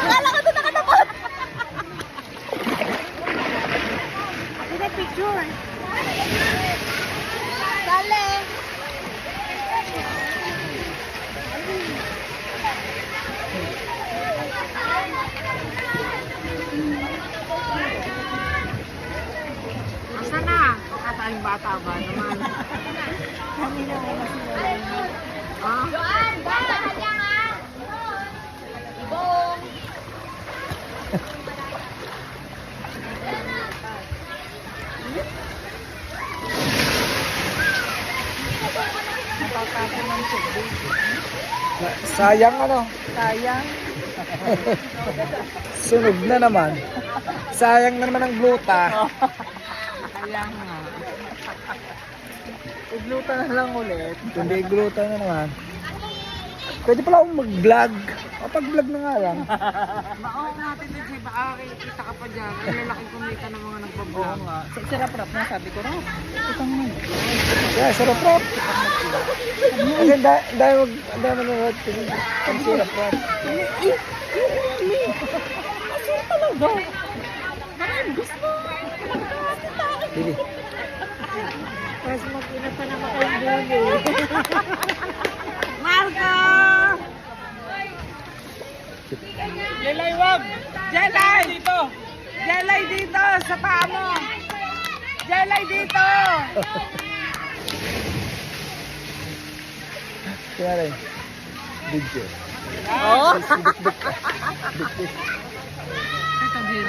Akala ko doon nakatapos. Sige, picture. Dali. Asa na? Katayong bata ba naman? Kanina ay masira. Ah? Joan, bata ka niya nga. Ibong. Napapasa ng tubig. Sayang ano. Sayang. Sunog na naman. Sayang na naman ang gluta. Kaya nga. Igluta na lang ulit. Kundi gluta na naman. Pwede pala akong mag-vlog. Kapag-vlog na nga lang. Oo natin din siya. Baka kita ka pa dyan. Ang lalaking kumita ng mga Oo nagbablog. nga. Sarap-rap na sabi ko raw. Ito mo. Yeah, sarap rap. Kasi dahil manonood. Ang sarap rap. Masarap talaga. Maraming gusto. Sige. Mas mag-ina pa naman kayong bulo. Marco! Jelay, wag! Jelay! Dito! Jelay dito! Sa paa mo! Jelay dito! Kaya rin. Video. Oo. Ito din.